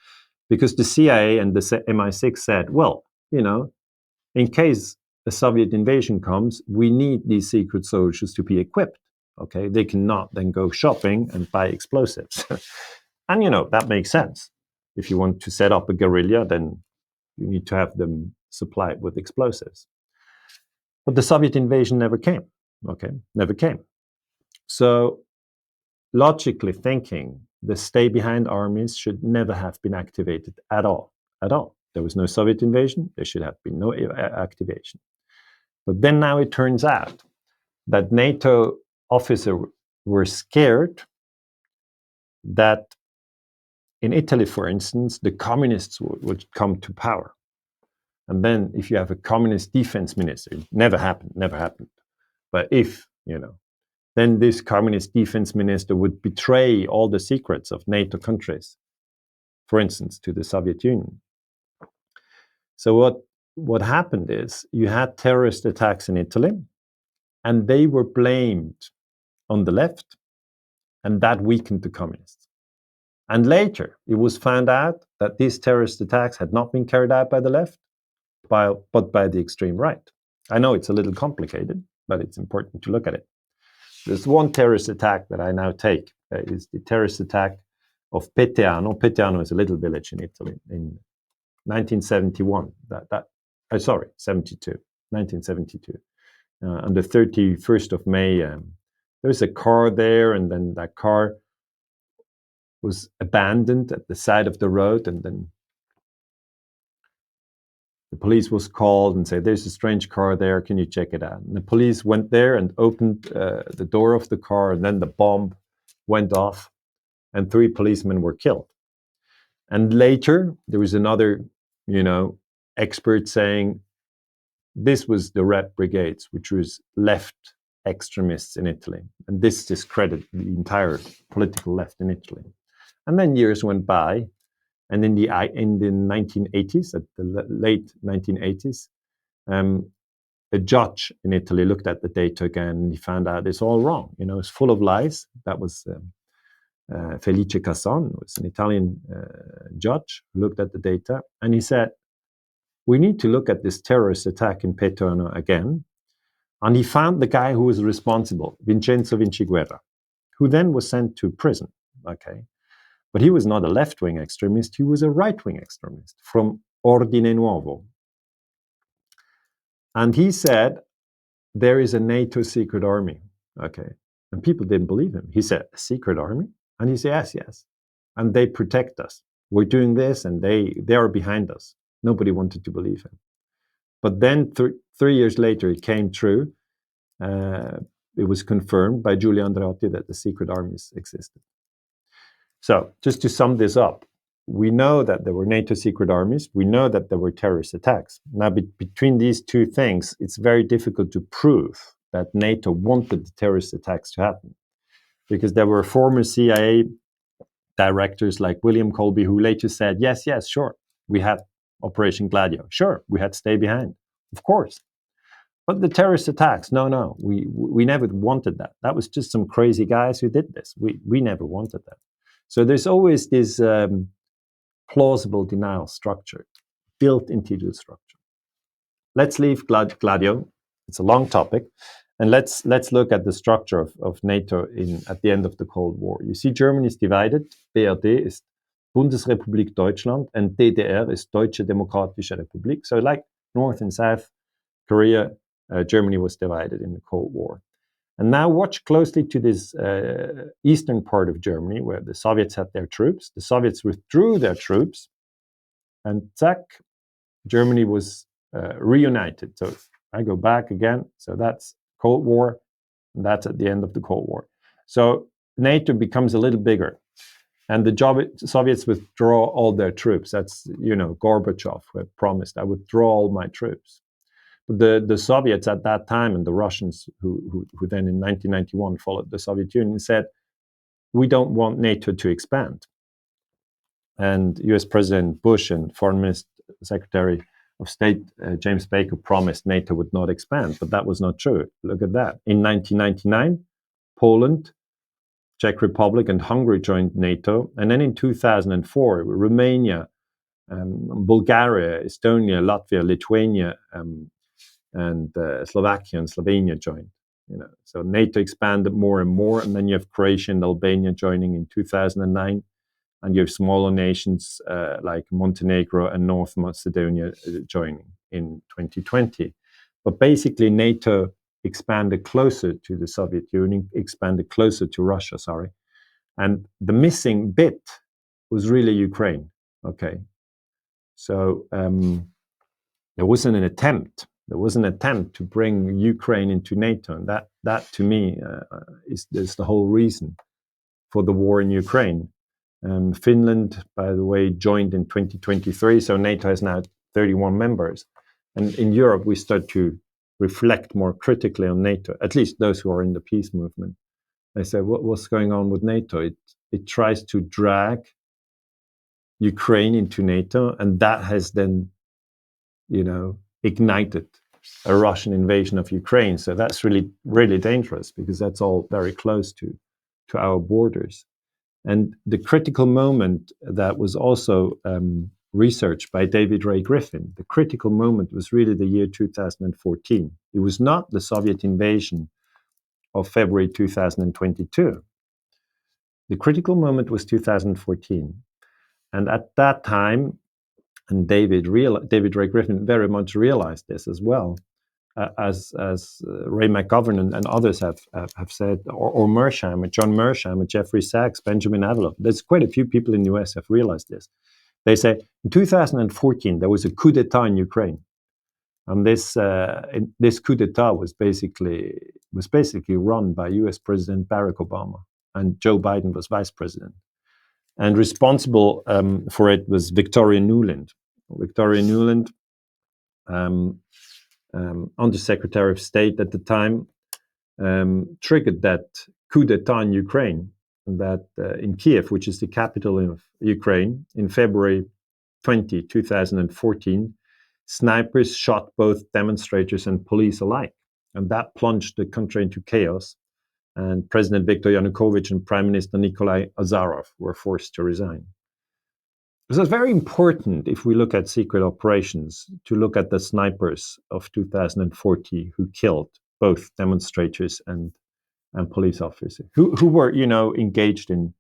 [SPEAKER 2] because the CIA and the MI6 said, well, in case a Soviet invasion comes, we need these secret soldiers to be equipped. Okay, they cannot then go shopping and buy explosives. And that makes sense. If you want to set up a guerrilla, then you need to have them supplied with explosives. But the Soviet invasion never came. Okay, never came. So logically thinking, the stay-behind armies should never have been activated at all. There was no Soviet invasion. There should have been no activation. But then now it turns out that NATO officers were scared that in Italy, for instance, the communists would come to power. And then if you have a communist defense minister, never happened. But if, then this communist defense minister would betray all the secrets of NATO countries, for instance, to the Soviet Union. So what happened is you had terrorist attacks in Italy, and they were blamed on the left, and that weakened the communists. And later, it was found out that these terrorist attacks had not been carried out by the left, but by the extreme right. I know it's a little complicated, but it's important to look at it. There's one terrorist attack that I now take, is the terrorist attack of Peteano. Peteano is a little village in Italy in 1971. 1972. On the 31st of May, there's a car there, and then that car was abandoned at the side of the road, and then the police was called and said, there's a strange car there, can you check it out? And the police went there and opened the door of the car, and then the bomb went off and 3 policemen were killed. And later, there was another, expert saying this was the Red Brigades, which was left extremists in Italy. And this discredited the entire political left in Italy. And then years went by, and in the 1980s, at the late 1980s, a judge in Italy looked at the data again, and he found out it's all wrong. It's full of lies. That was Felice Casson, who was an Italian judge, who looked at the data, and he said, we need to look at this terrorist attack in Peteano again. And he found the guy who was responsible, Vincenzo Vinciguerra, who then was sent to prison. Okay. But he was not a left-wing extremist, he was a right-wing extremist from Ordine Nuovo. And he said, there is a NATO secret army. Okay. And people didn't believe him. He said, a secret army? And he said, yes, yes. And they protect us. We're doing this and they are behind us. Nobody wanted to believe him. But then 3 years later, it came true. It was confirmed by Giulio Andreotti that the secret armies existed. So just to sum this up, we know that there were NATO secret armies. We know that there were terrorist attacks. Now, between these two things, it's very difficult to prove that NATO wanted the terrorist attacks to happen, because there were former CIA directors like William Colby who later said, yes, sure, we had Operation Gladio. Sure, we had Stay Behind, of course. But the terrorist attacks, no, we never wanted that. That was just some crazy guys who did this. We never wanted that. So there's always this plausible denial structure built into the structure. Let's leave Gladio. It's a long topic. And let's look at the structure of NATO at the end of the Cold War. You see, Germany is divided. BRD ist Bundesrepublik Deutschland, and DDR is Deutsche Demokratische Republik. So like North and South Korea, Germany was divided in the Cold War. And now watch closely to this eastern part of Germany where the Soviets had their troops. The Soviets withdrew their troops, and zack, Germany was reunited. So I go back again. So that's Cold War, and that's at the end of the Cold War. So NATO becomes a little bigger, and the Soviets withdraw all their troops. That's, Gorbachev who had promised, I withdraw all my troops. The Soviets at that time, and the Russians who then in 1991 followed the Soviet Union, said, we don't want NATO to expand. And US President Bush and Foreign Secretary of State James Baker promised NATO would not expand, but that was not true. Look at that. In 1999, Poland, Czech Republic, and Hungary joined NATO. And then in 2004, Romania, Bulgaria, Estonia, Latvia, Lithuania, and Slovakia and Slovenia joined. So NATO expanded more and more, and then you have Croatia and Albania joining in 2009, and you have smaller nations like Montenegro and North Macedonia joining in 2020. But basically, NATO expanded closer to the Soviet Union, expanded closer to Russia, and the missing bit was really Ukraine. Okay, so there wasn't an attempt. There was an attempt to bring Ukraine into NATO, and that to me is the whole reason for the war in Ukraine. Finland, by the way, joined in 2023, so NATO has now 31 members. And in Europe, we start to reflect more critically on NATO, at least those who are in the peace movement. They say, what's going on with NATO? It tries to drag Ukraine into NATO, and that has then, ignited a Russian invasion of Ukraine. So that's really, really dangerous, because that's all very close to our borders. And the critical moment that was also researched by David Ray Griffin, the critical moment was really the year 2014. It was not the Soviet invasion of February 2022. The critical moment was 2014. And at that time, and David Ray Griffin very much realized this as well, as Ray McGovern and others have said, or Mearsheimer, John Mearsheimer, Jeffrey Sachs, Benjamin Avila. There's quite a few people in the US have realized this. They say in 2014 there was a coup d'état in Ukraine, and this coup d'état was basically run by US President Barack Obama, and Joe Biden was vice president. And responsible for it was Victoria Nuland. Victoria Nuland, Undersecretary of State at the time, triggered that coup d'état in Ukraine, that in Kiev, which is the capital of Ukraine, in February 2014, snipers shot both demonstrators and police alike. And that plunged the country into chaos. And President Viktor Yanukovych and Prime Minister Nikolai Azarov were forced to resign. So it's very important, if we look at secret operations, to look at the snipers of 2014 who killed both demonstrators and police officers who were, engaged in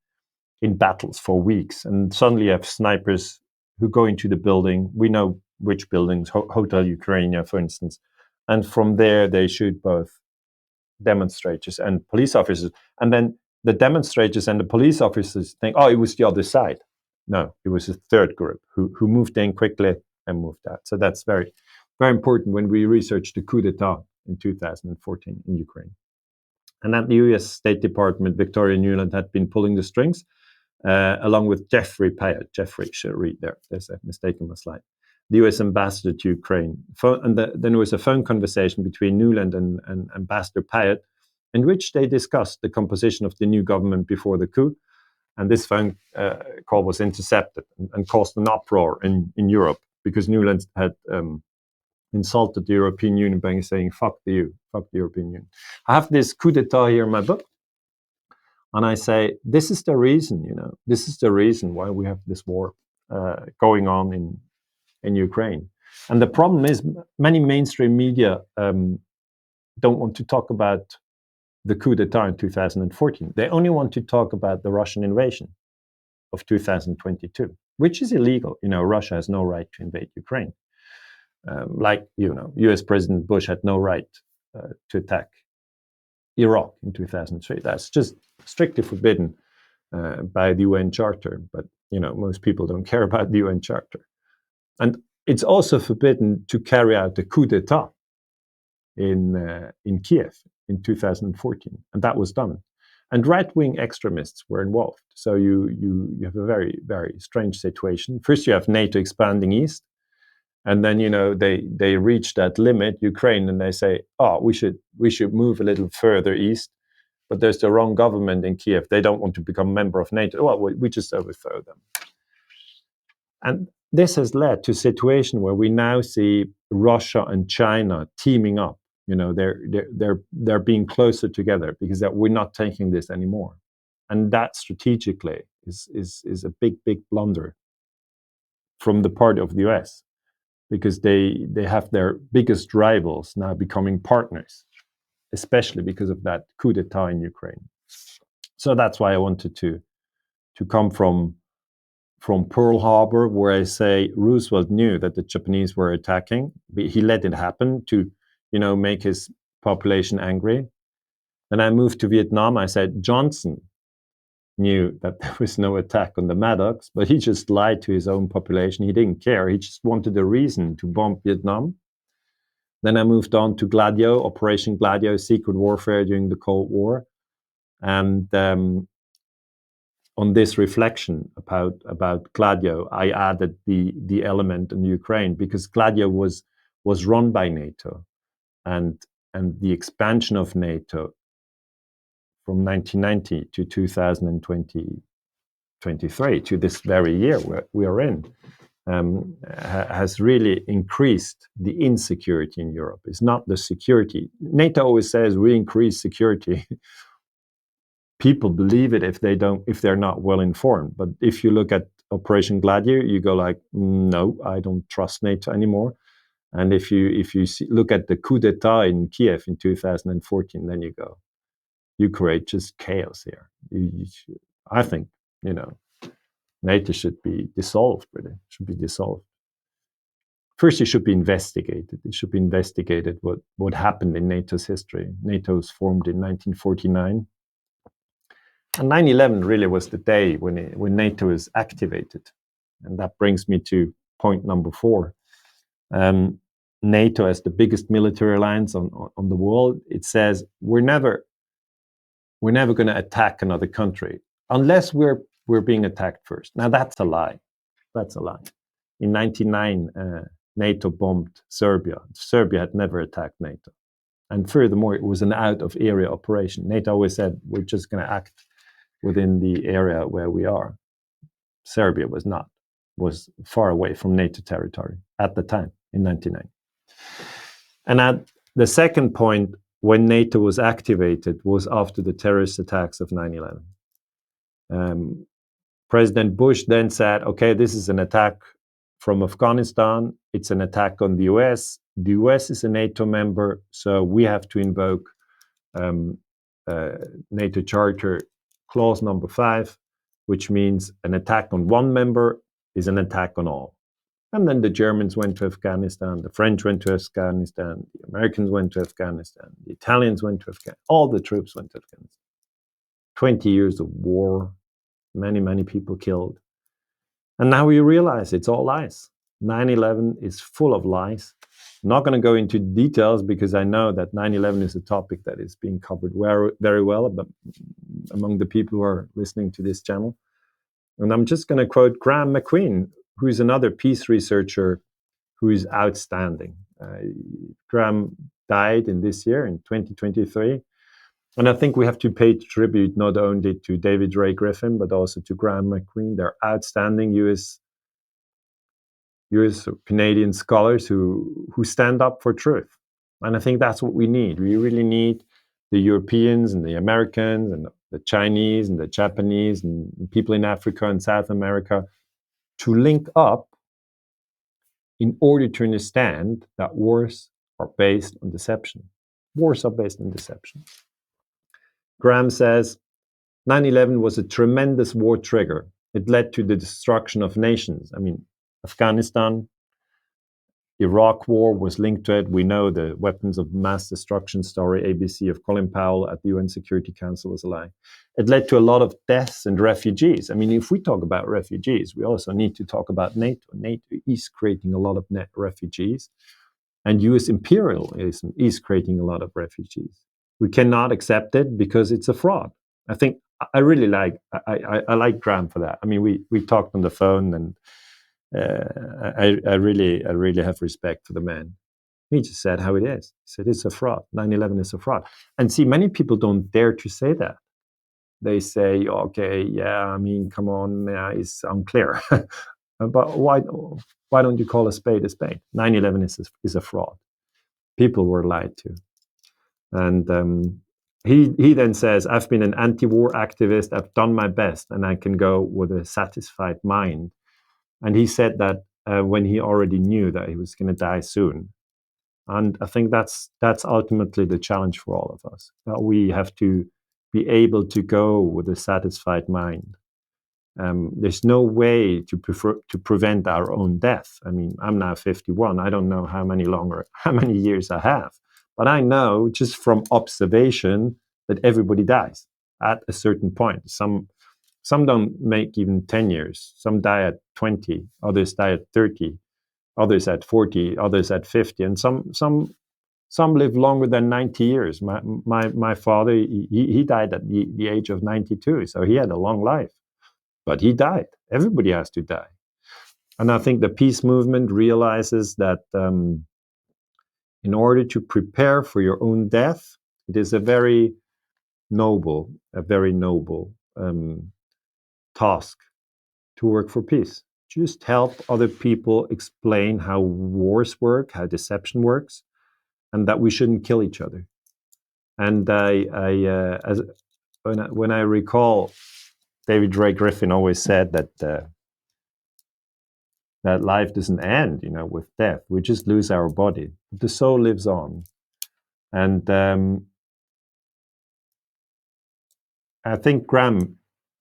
[SPEAKER 2] in battles for weeks. And suddenly you have snipers who go into the building. We know which buildings, Hotel Ukraine, for instance. And from there, they shoot both demonstrators and police officers. And then the demonstrators and the police officers think, oh, it was the other side. No, it was a third group who moved in quickly and moved out. So that's very, very important when we researched the coup d'etat in 2014 in Ukraine. And at the US State Department, Victoria Nuland had been pulling the strings, along with Jeffrey Pyatt. Jeffrey should read there. There's a mistake on the slide. The US ambassador to Ukraine. Then there was a phone conversation between Nuland and Ambassador Pyatt, in which they discussed the composition of the new government before the coup. And this phone call was intercepted and caused an uproar in Europe, because Nuland had insulted the European Union by saying, fuck the European Union. I have this coup d'etat here in my book. And I say, this is the reason, this is the reason why we have this war going on in Ukraine. And the problem is many mainstream media don't want to talk about the coup d'etat in 2014. They only want to talk about the Russian invasion of 2022, which is illegal. Russia has no right to invade Ukraine. US President Bush had no right to attack Iraq in 2003. That's just strictly forbidden by the UN Charter. But, most people don't care about the UN Charter. And it's also forbidden to carry out a coup d'etat in Kiev in 2014. And that was done. And right-wing extremists were involved. So you have a very, very strange situation. First, you have NATO expanding east. And then, they reach that limit, Ukraine, and they say, oh, we should move a little further east. But there's the wrong government in Kiev. They don't want to become a member of NATO. Well, we just overthrow them. And this has led to a situation where we now see Russia and China teaming up. They're being closer together because we're not taking this anymore. And that strategically is a big, big blunder from the part of the US, because they have their biggest rivals now becoming partners, especially because of that coup d'etat in Ukraine. So that's why I wanted to come from Pearl Harbor, where I say Roosevelt knew that the Japanese were attacking. He let it happen to, make his population angry. Then I moved to Vietnam. I said Johnson knew that there was no attack on the Maddox, but he just lied to his own population. He didn't care. He just wanted a reason to bomb Vietnam. Then I moved on to Gladio, Operation Gladio, secret warfare during the Cold War. And on this reflection about Gladio, I added the element in Ukraine, because Gladio was run by NATO, and the expansion of NATO from 1990 to 2023 to this very year where we are in, has really increased the insecurity in Europe. It's not the security. NATO always says we increase security. People believe it if they're not well informed. But if you look at Operation Gladio, you go like, no, I don't trust NATO anymore. And if you look at the coup d'etat in Kiev in 2014, then you go, you create just chaos here. I think, NATO should be dissolved, really. Should be dissolved. First, it should be investigated. It should be investigated what happened in NATO's history. NATO was formed in 1949. And 9/11 really was the day when NATO is activated. And that brings me to point number 4. NATO, as the biggest military alliance on the world, it says we're never going to attack another country unless we're being attacked first. Now that's a lie. That's a lie. In 1999, NATO bombed Serbia. Serbia had never attacked NATO. And furthermore, it was an out-of-area operation. NATO always said we're just going to act within the area where we are. Serbia was not, was far away from NATO territory at the time in 1999. And at the second point, when NATO was activated, was after the terrorist attacks of 9/11. President Bush then said, okay, this is an attack from Afghanistan. It's an attack on the US. The US is a NATO member, so we have to invoke NATO Charter Clause number 5, which means an attack on one member is an attack on all. And then the Germans went to Afghanistan, the French went to Afghanistan, the Americans went to Afghanistan, the Italians went to Afghanistan, all the troops went to Afghanistan. 20 years of war, many, many people killed. And now we realize it's all lies. 9/11 is full of lies. I'm not going to go into details because I know that 9/11 is a topic that is being covered very well among the people who are listening to this channel. And I'm just going to quote Graham McQueen, who is another peace researcher who is outstanding. Graham died in this year, in 2023. And I think we have to pay tribute not only to David Ray Griffin, but also to Graham McQueen. They're outstanding US or Canadian scholars who stand up for truth. And I think that's what we need. We really need the Europeans and the Americans and the Chinese and the Japanese and people in Africa and South America to link up in order to understand that wars are based on deception. Wars are based on deception. Graham says, 9/11 was a tremendous war trigger. It led to the destruction of nations. I mean, Afghanistan, Iraq war was linked to it. We know the weapons of mass destruction story, ABC of Colin Powell at the UN Security Council was a lie. It led to a lot of deaths and refugees. I mean, if we talk about refugees, we also need to talk about NATO. NATO is creating a lot of net refugees, and US imperialism is creating a lot of refugees. We cannot accept it because it's a fraud. I think I really like Graham for that. I mean, we talked on the phone, and I really have respect for the man. He just said how it is. He said it's a fraud. 9/11 is a fraud. And see, many people don't dare to say that. They say, okay, yeah, I mean, come on, it's unclear. But why don't you call a spade a spade? 9/11 is a fraud. People were lied to. And he then says, I've been an anti-war activist. I've done my best, and I can go with a satisfied mind. And he said that when he already knew that he was going to die soon. And I think that's ultimately the challenge for all of us. That we have to be able to go with a satisfied mind. There's no way to prevent our own death. I mean, I'm now 51. I don't know how many years I have. But I know just from observation that everybody dies at a certain point. Some don't make even 10 years. Some die at 20, others die at 30, others at 40, others at 50, and some live longer than 90 years. My father, he died at the age of 92, so he had a long life, but he died. Everybody has to die. And I think the peace movement realizes that in order to prepare for your own death, it is a very noble task to work for peace. Just help other people explain how wars work, how deception works, and that we shouldn't kill each other. And when I recall, David Ray Griffin always said that life doesn't end, with death. We just lose our body. The soul lives on. And I think Graham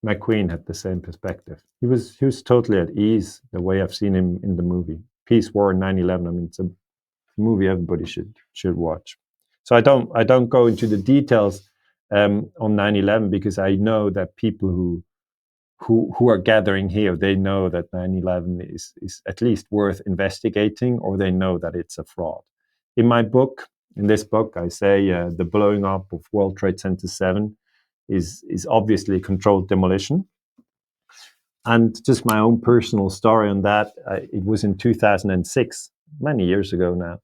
[SPEAKER 2] McQueen had the same perspective. He was totally at ease the way I've seen him in the movie. Peace, War, 9/11. I mean, it's a movie everybody should watch. So I don't go into the details on 9/11 because I know that people who are gathering here, they know that 9/11 is at least worth investigating, or they know that it's a fraud. In this book, I say the blowing up of World Trade Center 7 is obviously controlled demolition. And just my own personal story on that, it was in 2006, many years ago now,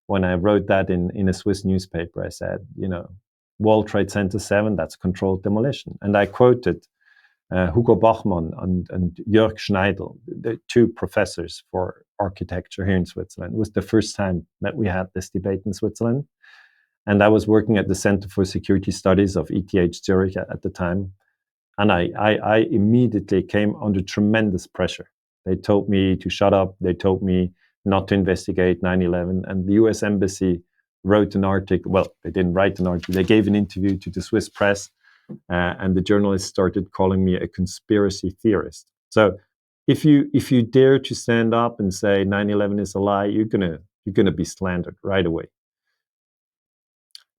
[SPEAKER 2] when I wrote that in a Swiss newspaper. I said, World Trade Center 7, that's controlled demolition. And I quoted Hugo Bachmann and Jörg Schneidl, the two professors for architecture here in Switzerland. It was the first time that we had this debate in Switzerland. And I was working at the Center for Security Studies of ETH Zurich at the time. And I immediately came under tremendous pressure. They told me to shut up. They told me not to investigate 9/11. And the US Embassy wrote an article. Well, they didn't write an article. They gave an interview to the Swiss press. and the journalists started calling me a conspiracy theorist. So if you dare to stand up and say 9/11 is a lie, you're gonna be slandered right away.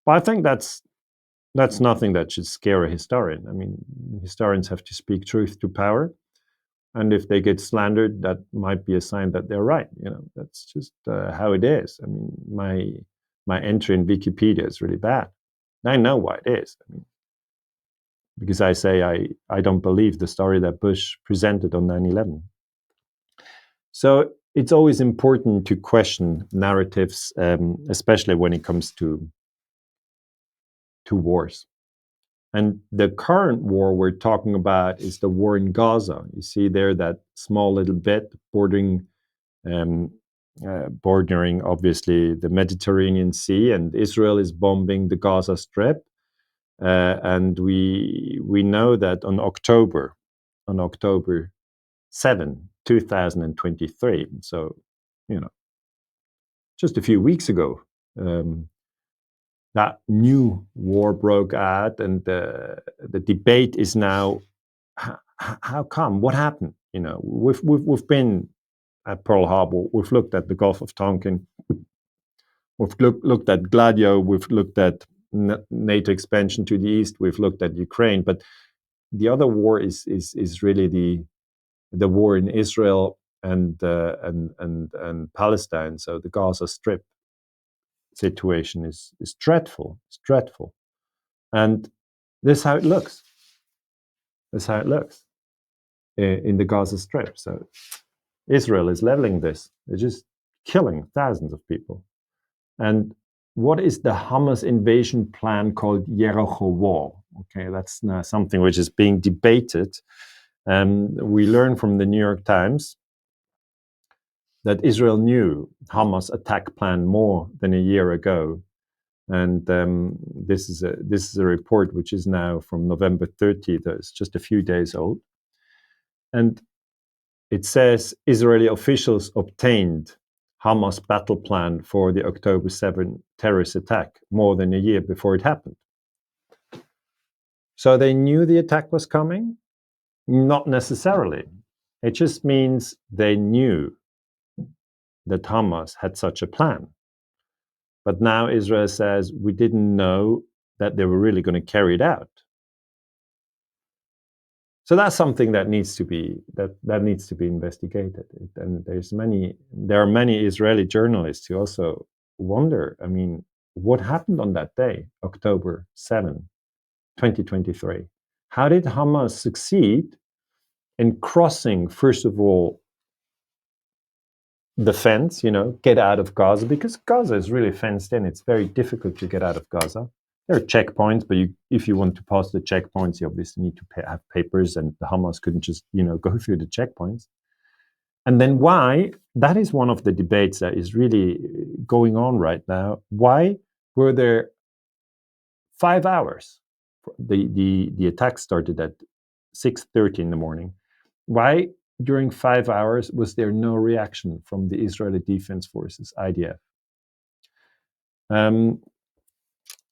[SPEAKER 2] But I think that's nothing that should scare a historian. I mean, historians have to speak truth to power, and if they get slandered, that might be a sign that they're right. That's just how it is. I mean, my entry in Wikipedia is really bad. I know why it is. I mean, because I say I don't believe the story that Bush presented on 9/11. So it's always important to question narratives, especially when it comes to wars. And the current war we're talking about is the war in Gaza. You see there that small little bit bordering obviously the Mediterranean Sea, and Israel is bombing the Gaza Strip. And we know that on October 7, 2023, so just a few weeks ago, that new war broke out, and the debate is now, how come? What happened? We've been at Pearl Harbor. We've looked at the Gulf of Tonkin. We've looked at Gladio. We've looked at NATO expansion to the east. We've looked at Ukraine. But the other war is really the war in Israel and Palestine. So the Gaza Strip situation is dreadful. It's dreadful, and this is how it looks. This is how it looks in the Gaza Strip. So Israel is leveling this. They're just killing thousands of people. And what is the Hamas invasion plan called Jericho Wall? Okay, that's something which is being debated. We learn from the New York Times that Israel knew Hamas attack plan more than a year ago. And this is a report which is now from November 30th. It's just a few days old. And it says Israeli officials obtained Hamas battle plan for the October 7 terrorist attack more than a year before it happened. So they knew the attack was coming? Not necessarily. It just means they knew that Hamas had such a plan. But now Israel says we didn't know that they were really going to carry it out. So that's something that needs to be investigated. And there are many Israeli journalists who also wonder, I mean, what happened on that day, October 7, 2023? How did Hamas succeed in crossing, first of all, the fence, get out of Gaza? Because Gaza is really fenced in. It's very difficult to get out of Gaza. There are checkpoints, but if you want to pass the checkpoints, you obviously need to have papers, and the Hamas couldn't just, go through the checkpoints. And then why? That is one of the debates that is really going on right now. Why were there 5 hours? The attack started at 6:30 in the morning. Why, during 5 hours, was there no reaction from the Israeli Defense Forces, IDF?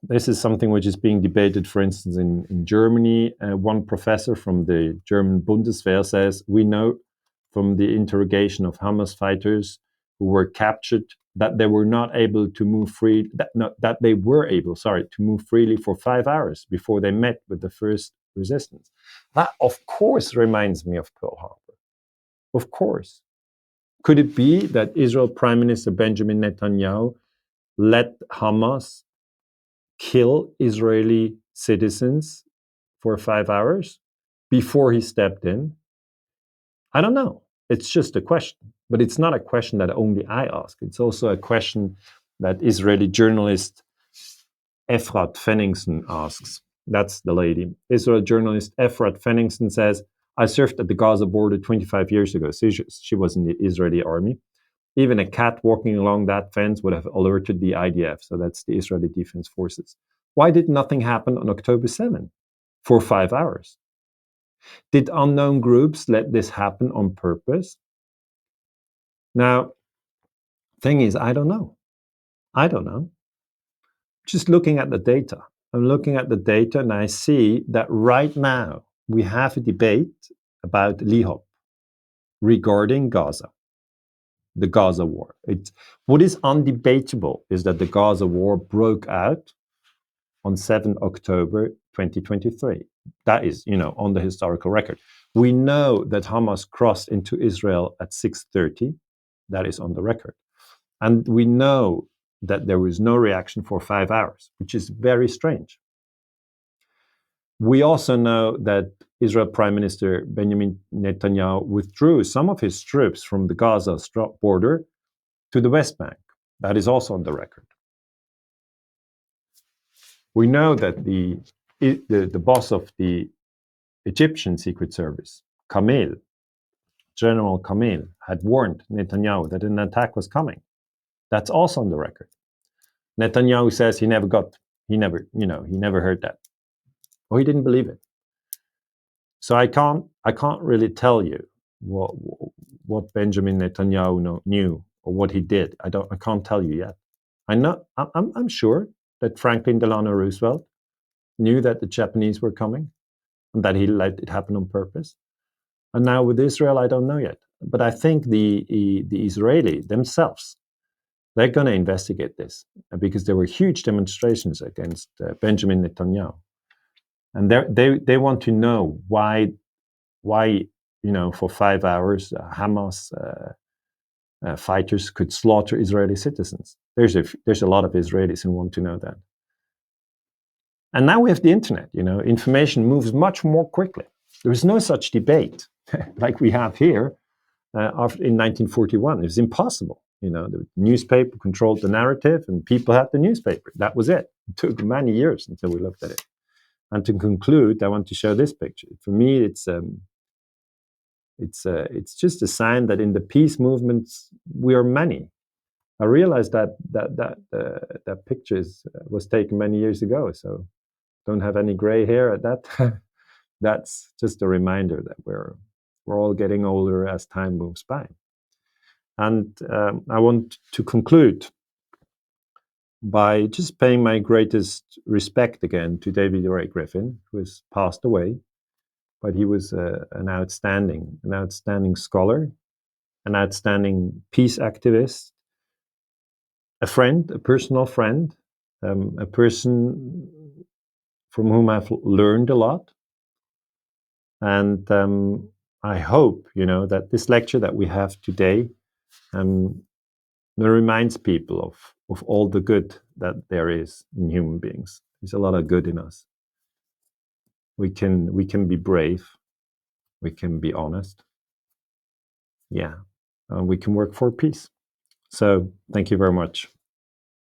[SPEAKER 2] This is something which is being debated, for instance, in Germany. One professor from the German Bundeswehr says, we know from the interrogation of Hamas fighters who were captured that they were not able to move free, that they were able, to move freely for 5 hours before they met with the first resistance. That, of course, reminds me of Pearl Harbor. Of course. Could it be that Israel Prime Minister Benjamin Netanyahu let Hamas kill Israeli citizens for 5 hours before he stepped in? I don't know. It's just a question. But it's not a question that only I ask. It's also a question that Israeli journalist Efrat Fenningson asks. That's the lady. Israeli journalist Efrat Fenningson says, I served at the Gaza border 25 years ago. So she was in the Israeli army. Even a cat walking along that fence would have alerted the IDF. So that's the Israeli Defense Forces. Why did nothing happen on October 7 for 5 hours? Did unknown groups let this happen on purpose? Now, thing is, I don't know. Just looking at the data, I'm looking at the data and I see that right now we have a debate about LIHOP regarding Gaza, the Gaza war. What is undebatable is that the Gaza war broke out on 7 October 2023. That is, on the historical record. We know that Hamas crossed into Israel at 6:30. That is on the record. And we know that there was no reaction for 5 hours, which is very strange. We also know that Israel Prime Minister Benjamin Netanyahu withdrew some of his troops from the Gaza border to the West Bank. That is also on the record. We know that the boss of the Egyptian Secret Service, General Kamel, had warned Netanyahu that an attack was coming. That's also on the record. Netanyahu says he never heard that, or he didn't believe it. So I can't really tell you what Benjamin Netanyahu knew or what he did. I can't tell you yet. I'm sure that Franklin Delano Roosevelt knew that the Japanese were coming and that he let it happen on purpose. And now with Israel, I don't know yet. But I think the Israeli themselves, they're going to investigate this because there were huge demonstrations against Benjamin Netanyahu. And they want to know why for 5 hours Hamas fighters could slaughter Israeli citizens. There's a lot of Israelis who want to know that. And now we have the internet. Information moves much more quickly. There is no such debate like we have here in 1941. It was impossible. The newspaper controlled the narrative, and people had the newspaper. That was it. It took many years until we looked at it. And to conclude, I want to show this picture. For me, it's just a sign that in the peace movements we are many. I realized that picture was taken many years ago, so don't have any gray hair at that. That's just a reminder that we're all getting older as time moves by. And I want to conclude by just paying my greatest respect again to David Ray Griffin, who has passed away, but he was an outstanding scholar, an outstanding peace activist, a friend, a personal friend, a person from whom I've learned a lot. And I hope, that this lecture that we have today reminds people of all the good that there is in human beings. There's a lot of good in us. We can be brave. We can be honest. Yeah, we can work for peace. So thank you very much.